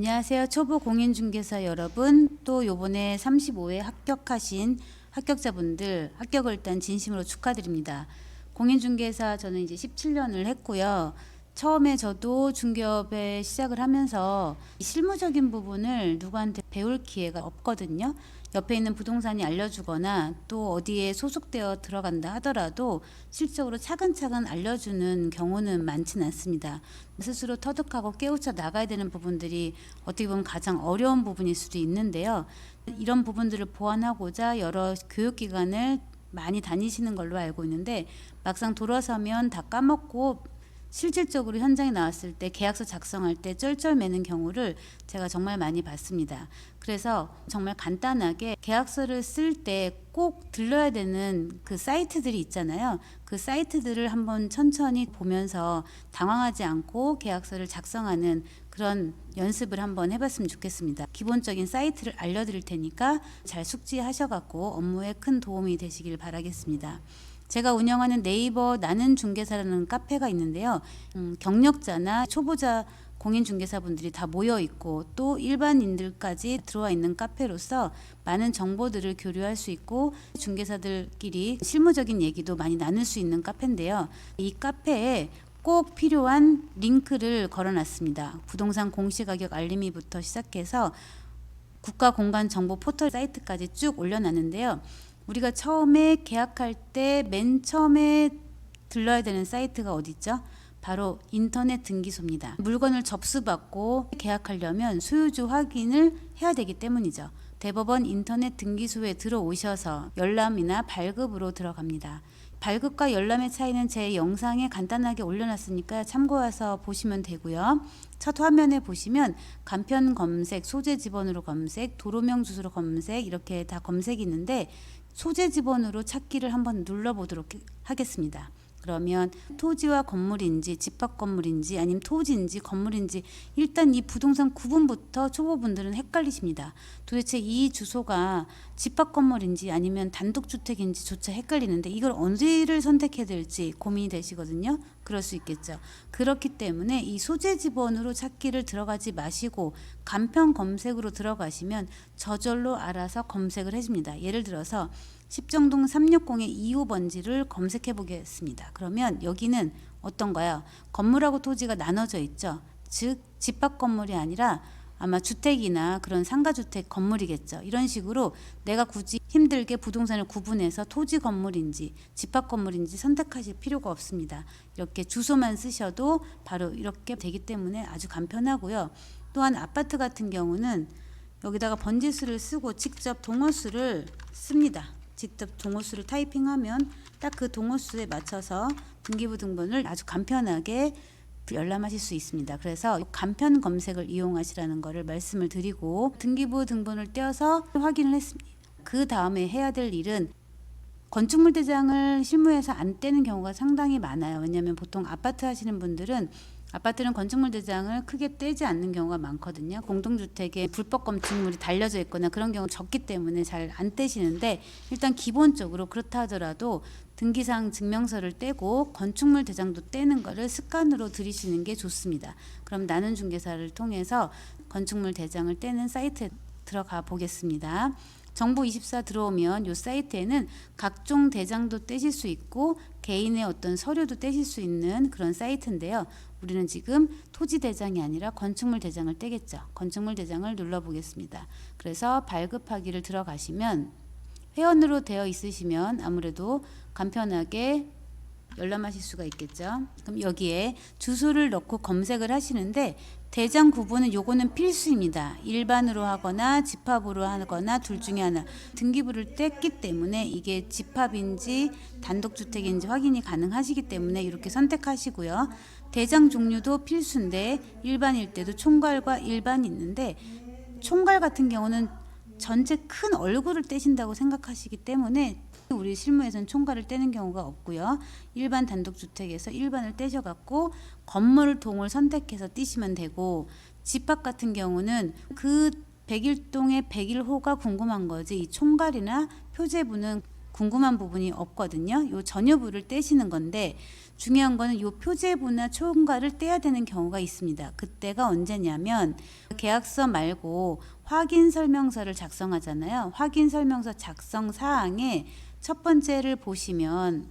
안녕하세요. 초보 공인중개사 여러분, 또 요번에 35회 합격하신 합격자분들 합격을 일단 진심으로 축하드립니다. 공인중개사 저는 이제 17년을 했고요. 처음에 저도 중개업에 시작을 하면서 실무적인 부분을 누구한테 배울 기회가 없거든요. 옆에 있는 부동산이 알려주거나 또 어디에 소속되어 들어간다 하더라도 실적으로 차근차근 알려주는 경우는 많지는 않습니다. 스스로 터득하고 깨우쳐 나가야 되는 부분들이 어떻게 보면 가장 어려운 부분일 수도 있는데요. 이런 부분들을 보완하고자 여러 교육기관을 많이 다니시는 걸로 알고 있는데, 막상 돌아서면 다 까먹고 실질적으로 현장에 나왔을 때 계약서 작성할 때 쩔쩔매는 경우를 제가 정말 많이 봤습니다. 그래서 정말 간단하게 계약서를 쓸 때 꼭 들러야 되는 그 사이트들이 있잖아요. 그 사이트들을 한번 천천히 보면서 당황하지 않고 계약서를 작성하는 그런 연습을 한번 해봤으면 좋겠습니다. 기본적인 사이트를 알려드릴 테니까 잘 숙지하셔갖고 업무에 큰 도움이 되시길 바라겠습니다. 제가 운영하는 네이버 나는 중개사라는 카페가 있는데요. 경력자나 초보자 공인중개사분들이 다 모여 있고 또 일반인들까지 들어와 있는 카페로서 많은 정보들을 교류할 수 있고 중개사들끼리 실무적인 얘기도 많이 나눌 수 있는 카페인데요. 이 카페에 꼭 필요한 링크를 걸어놨습니다. 부동산 공시가격 알림이부터 시작해서 국가공간정보 포털 사이트까지 쭉 올려놨는데요. 우리가 처음에 계약할 때 맨 처음에 들러야 되는 사이트가 어디 있죠? 바로 인터넷 등기소입니다. 물건을 접수받고 계약하려면 소유주 확인을 해야 되기 때문이죠. 대법원 인터넷 등기소에 들어오셔서 열람이나 발급으로 들어갑니다. 발급과 열람의 차이는 제 영상에 간단하게 올려놨으니까 참고해서 보시면 되고요. 첫 화면에 보시면 간편 검색, 소재 지번으로 검색, 도로명 주소로 검색, 이렇게 다 검색이 있는데 소재 지번으로 찾기를 한번 눌러보도록 하겠습니다. 그러면 토지와 건물인지 집합 건물인지 아니면 토지인지 건물인지 일단 이 부동산 구분부터 초보분들은 헷갈리십니다. 도대체 이 주소가 집합 건물인지 아니면 단독주택인지조차 헷갈리는데 이걸 어디를 선택해야 될지 고민이 되시거든요. 그럴 수 있겠죠. 그렇기 때문에 이 소재 지번으로 찾기를 들어가지 마시고 간편 검색으로 들어가시면 저절로 알아서 검색을 해줍니다. 예를 들어서 십정동 360의 2호번지를 검색해 보겠습니다. 그러면 여기는 어떤가요? 건물하고 토지가 나눠져 있죠. 즉 집합 건물이 아니라 아마 주택이나 그런 상가주택 건물이겠죠. 이런 식으로 내가 굳이 힘들게 부동산을 구분해서 토지 건물인지 집합 건물인지 선택하실 필요가 없습니다. 이렇게 주소만 쓰셔도 바로 이렇게 되기 때문에 아주 간편하고요. 또한 아파트 같은 경우는 여기다가 번지수를 쓰고 직접 동호수를 씁니다. 직접 동호수를 타이핑하면 딱 그 동호수에 맞춰서 등기부 등본을 아주 간편하게 열람하실 수 있습니다. 그래서 간편 검색을 이용하시라는 것을 말씀을 드리고 등기부 등본을 떼어서 확인을 했습니다. 그 다음에 해야 될 일은 건축물 대장을 실무에서 안 떼는 경우가 상당히 많아요. 왜냐하면 보통 아파트 하시는 분들은 아파트는 건축물 대장을 크게 떼지 않는 경우가 많거든요. 공동주택에 불법 건축물이 달려져 있거나 그런 경우 적기 때문에 잘 안 떼시는데, 일단 기본적으로 그렇다 하더라도 등기상 증명서를 떼고 건축물 대장도 떼는 거를 습관으로 들이시는 게 좋습니다. 그럼 나는 중개사를 통해서 건축물 대장을 떼는 사이트에 들어가 보겠습니다. 정보24 들어오면 이 사이트에는 각종 대장도 떼실 수 있고 개인의 어떤 서류도 떼실 수 있는 그런 사이트인데요. 우리는 지금 토지 대장이 아니라 건축물 대장을 떼겠죠. 건축물 대장을 눌러보겠습니다. 그래서 발급하기를 들어가시면 회원으로 되어 있으시면 아무래도 간편하게 열람하실 수가 있겠죠. 그럼 여기에 주소를 넣고 검색을 하시는데 대장 구분은 요거는 필수입니다. 일반으로 하거나 집합으로 하거나 둘 중에 하나. 등기부를 뗐기 때문에 이게 집합인지 단독주택인지 확인이 가능하시기 때문에 이렇게 선택하시고요. 대장 종류도 필수인데 일반일 때도 총괄과 일반이 있는데, 총괄 같은 경우는 전체 큰 얼굴을 떼신다고 생각하시기 때문에 우리 실무에서는 총괄을 떼는 경우가 없고요. 일반 단독주택에서 일반을 떼셔갖고 건물 동을 선택해서 띄시면 되고, 집합 같은 경우는 그 101동의 101호가 궁금한 거지 이 총괄이나 표제부는 궁금한 부분이 없거든요. 요 전유부를 떼시는 건데 중요한 거는 요 표제부나 초음가를 떼야 되는 경우가 있습니다. 그때가 언제냐면 계약서 말고 확인 설명서를 작성하잖아요. 확인 설명서 작성 사항에 첫 번째를 보시면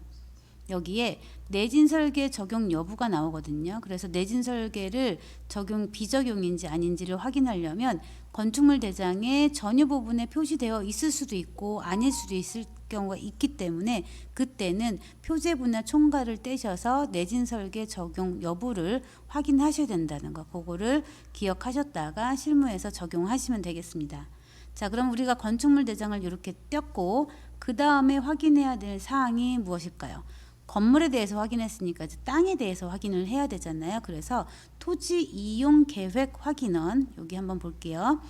여기에 내진 설계 적용 여부가 나오거든요. 그래서 내진 설계를 적용 비적용인지 아닌지를 확인하려면 건축물 대장에 전유 부분에 표시되어 있을 수도 있고 아닐 수도 있을 경우가 있기 때문에 그때는 표제부나 총괄을 떼셔서 내진 설계 적용 여부를 확인하셔야 된다는 거, 그거를 기억하셨다가 실무에서 적용하시면 되겠습니다. 자, 그럼 우리가 건축물 대장을 이렇게 떼었고 그 다음에 확인해야 될 사항이 무엇일까요? 건물에 대해서 확인했으니까 이제 땅에 대해서 확인을 해야 되잖아요. 그래서 토지 이용 계획 확인원, 여기 한번 볼게요.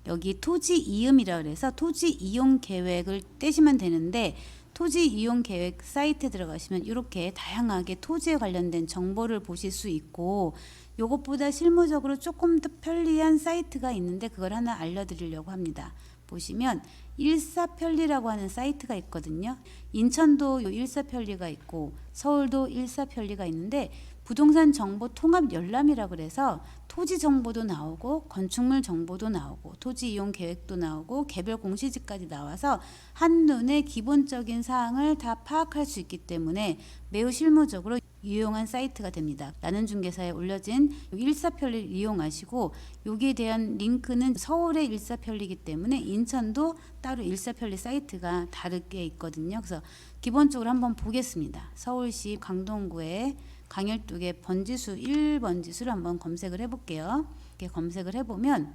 여기 토지 이음이라 그래서 토지 이용 계획을 떼시면 되는데 토지 이용 계획 사이트에 들어가시면 이렇게 다양하게 토지에 관련된 정보를 보실 수 있고, 요것보다 실무적으로 조금 더 편리한 사이트가 있는데 그걸 하나 알려드리려고 합니다. 보시면 일사편리라고 하는 사이트가 있거든요. 인천도 일사편리가 있고 서울도 일사편리가 있는데 부동산 정보 통합 열람이라 그래서 토지 정보도 나오고 건축물 정보도 나오고 토지 이용 계획도 나오고 개별 공시지까지 나와서 한눈에 기본적인 사항을 다 파악할 수 있기 때문에 매우 실무적으로 유용한 사이트가 됩니다. 나는 중개사에 올려진 일사편리를 이용하시고, 여기에 대한 링크는 서울의 일사편리이기 때문에 인천도 따로 일사편리 사이트가 다르게 있거든요. 그래서 기본적으로 한번 보겠습니다. 서울시 강동구에 강일뚝의 번지수 1번지수를 한번 검색을 해볼게요. 이렇게 검색을 해보면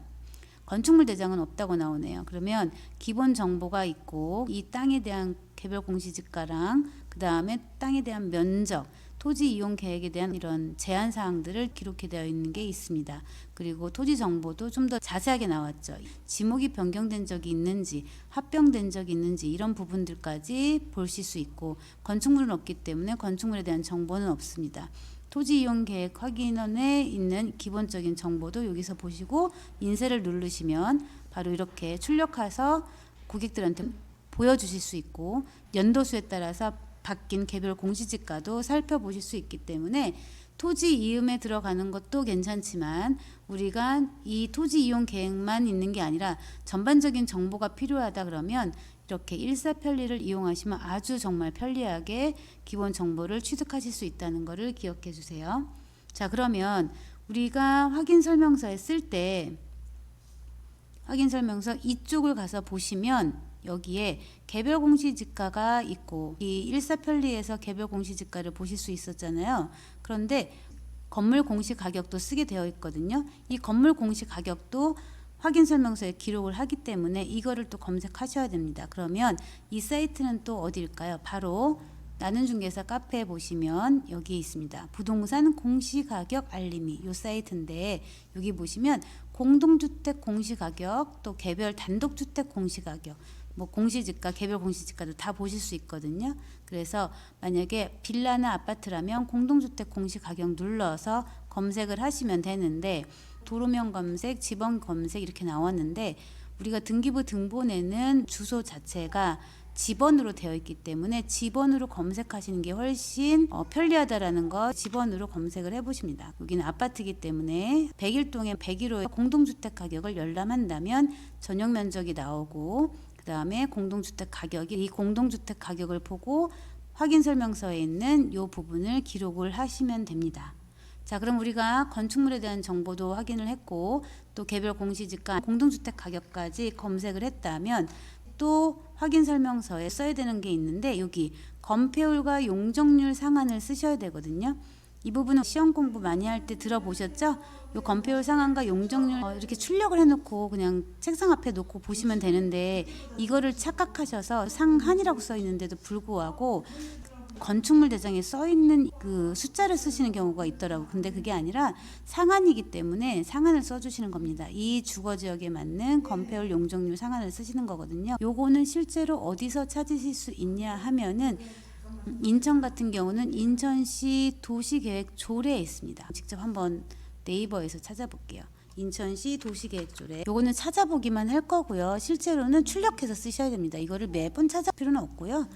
건축물 대장은 없다고 나오네요. 그러면 기본 정보가 있고 이 땅에 대한 개별 공시지가랑 그 다음에 땅에 대한 면적, 토지 이용 계획에 대한 이런 제한 사항들을 기록해 되어 있는 게 있습니다. 그리고 토지 정보도 좀 더 자세하게 나왔죠. 지목이 변경된 적이 있는지, 합병된 적이 있는지 이런 부분들까지 보실 수 있고, 건축물은 없기 때문에 건축물에 대한 정보는 없습니다. 토지 이용 계획 확인원에 있는 기본적인 정보도 여기서 보시고 인쇄를 누르시면 바로 이렇게 출력해서 고객들한테 보여주실 수 있고, 연도수에 따라서 바뀐 개별 공시지가도 살펴보실 수 있기 때문에 토지 이음에 들어가는 것도 괜찮지만 우리가 이 토지 이용 계획만 있는 게 아니라 전반적인 정보가 필요하다 그러면 이렇게 일사편리를 이용하시면 아주 정말 편리하게 기본 정보를 취득하실 수 있다는 것을 기억해 주세요. 자, 그러면 우리가 확인 설명서에 쓸 때 확인 설명서 이쪽을 가서 보시면 여기에 개별 공시지가가 있고 이 일사편리에서 개별 공시지가를 보실 수 있었잖아요. 그런데 건물 공시가격도 쓰게 되어 있거든요. 이 건물 공시가격도 확인 설명서에 기록을 하기 때문에 이거를 또 검색하셔야 됩니다. 그러면 이 사이트는 또 어디일까요? 바로 나는 중개사 카페에 보시면 여기 있습니다. 부동산 공시가격 알림이 이 사이트인데 여기 보시면 공동주택 공시가격, 또 개별 단독주택 공시가격, 뭐 공시지가, 개별 공시지가도 다 보실 수 있거든요. 그래서 만약에 빌라나 아파트라면 공동주택 공시가격 눌러서 검색을 하시면 되는데 도로명 검색, 지번 검색 이렇게 나왔는데 우리가 등기부 등본에는 주소 자체가 지번으로 되어 있기 때문에 지번으로 검색하시는 게 훨씬 편리하다라는 거 지번으로 검색을 해보십니다. 여기는 아파트이기 때문에 101동에 101호의 공동주택 가격을 열람한다면 전용 면적이 나오고 그 다음에 공동주택 가격이 이 공동주택 가격을 보고 확인 설명서에 있는 이 부분을 기록을 하시면 됩니다. 자, 그럼 우리가 건축물에 대한 정보도 확인을 했고 또 개별 공시지가, 공동주택 가격까지 검색을 했다면 또 확인 설명서에 써야 되는 게 있는데 여기 건폐율과 용적률 상한을 쓰셔야 되거든요. 이 부분은 시험 공부 많이 할 때 들어보셨죠? 요 건폐율 상한과 용적률 이렇게 출력을 해놓고 그냥 책상 앞에 놓고 보시면 되는데 이거를 착각하셔서 상한이라고 써 있는데도 불구하고 건축물 대장에 써 있는 그 숫자를 쓰시는 경우가 있더라고. 근데 그게 아니라 상한이기 때문에 상한을 써주시는 겁니다. 이 주거 지역에 맞는 건폐율 용적률 상한을 쓰시는 거거든요. 요거는 실제로 어디서 찾으실 수 있냐 하면은 인천 같은 경우는 인천시 도시계획 조례에 있습니다. 직접 한번 네이버에서 찾아볼게요. 인천시 도시계획조례. 요거는 찾아보기만 할 거고요. 실제로는 출력해서 쓰셔야 됩니다. 이거를 매번 찾아볼 필요는 없고요.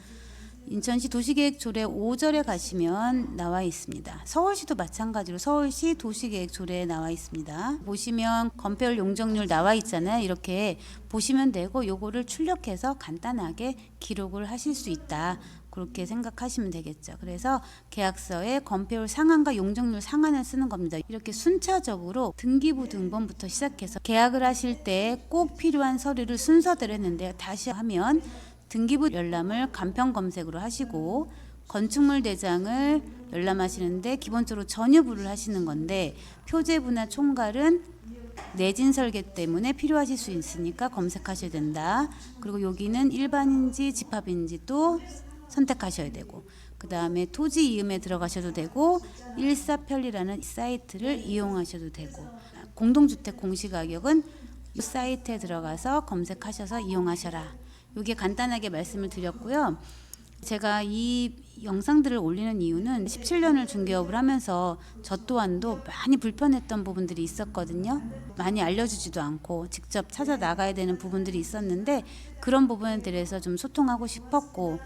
인천시 도시계획 조례 5절에 가시면 나와 있습니다. 서울시도 마찬가지로 서울시 도시계획 조례에 나와 있습니다. 보시면 건폐율 용적률 나와 있잖아요. 이렇게 보시면 되고 요거를 출력해서 간단하게 기록을 하실 수 있다. 그렇게 생각하시면 되겠죠. 그래서 계약서에 건폐율 상한과 용적률 상한을 쓰는 겁니다. 이렇게 순차적으로 등기부 등본부터 시작해서 계약을 하실 때 꼭 필요한 서류를 순서대로 했는데요. 다시 하면 등기부 열람을 간편 검색으로 하시고 건축물 대장을 열람하시는데 기본적으로 전유부를 하시는 건데 표제부나 총괄은 내진 설계 때문에 필요하실 수 있으니까 검색하셔야 된다. 그리고 여기는 일반인지 집합인지 또 선택하셔야 되고 그 다음에 토지 이음에 들어가셔도 되고 일사편리라는 사이트를 이용하셔도 되고 공동주택 공시가격은 이 사이트에 들어가서 검색하셔서 이용하셔라. 이게 간단하게 말씀을 드렸고요. 제가 이 영상들을 올리는 이유는 17년을 중개업을 하면서 저 또한도 많이 불편했던 부분들이 있었거든요. 많이 알려주지도 않고 직접 찾아 나가야 되는 부분들이 있었는데 그런 부분에 대해서 좀 소통하고 싶었고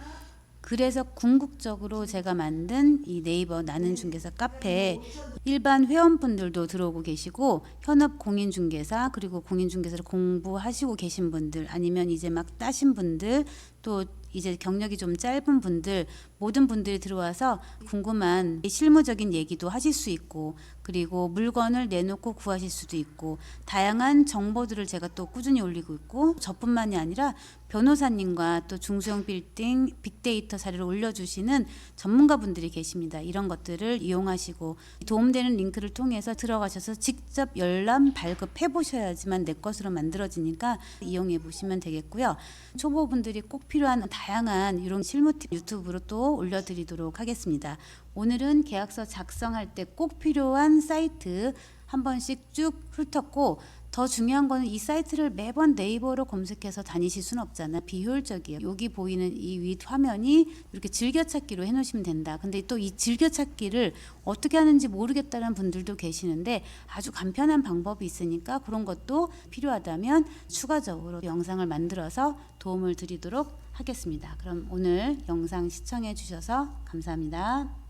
그래서 궁극적으로 제가 만든 이 네이버 나는 중개사 카페에 일반 회원분들도 들어오고 계시고 현업 공인중개사 그리고 공인중개사를 공부하시고 계신 분들 아니면 이제 막 따신 분들 또 이제 경력이 좀 짧은 분들 모든 분들이 들어와서 궁금한 실무적인 얘기도 하실 수 있고 그리고 물건을 내놓고 구하실 수도 있고 다양한 정보들을 제가 또 꾸준히 올리고 있고 저뿐만이 아니라 변호사님과 또 중소형 빌딩 빅데이터 사례를 올려주시는 전문가분들이 계십니다. 이런 것들을 이용하시고 도움되는 링크를 통해서 들어가셔서 직접 열람 발급해 보셔야지만 내 것으로 만들어지니까 이용해 보시면 되겠고요. 초보분들이 꼭 필요한 다양한 이런 실무 팁 유튜브로 또 올려드리도록 하겠습니다. 오늘은 계약서 작성할 때 꼭 필요한 사이트 한 번씩 쭉 훑었고 더 중요한 거는 이 사이트를 매번 네이버로 검색해서 다니실 수는 없잖아. 비효율적이에요. 여기 보이는 이 윗 화면이 이렇게 즐겨찾기로 해놓으시면 된다. 근데 또 이 즐겨찾기를 어떻게 하는지 모르겠다는 분들도 계시는데 아주 간편한 방법이 있으니까 그런 것도 필요하다면 추가적으로 영상을 만들어서 도움을 드리도록 하겠습니다. 그럼 오늘 영상 시청해 주셔서 감사합니다.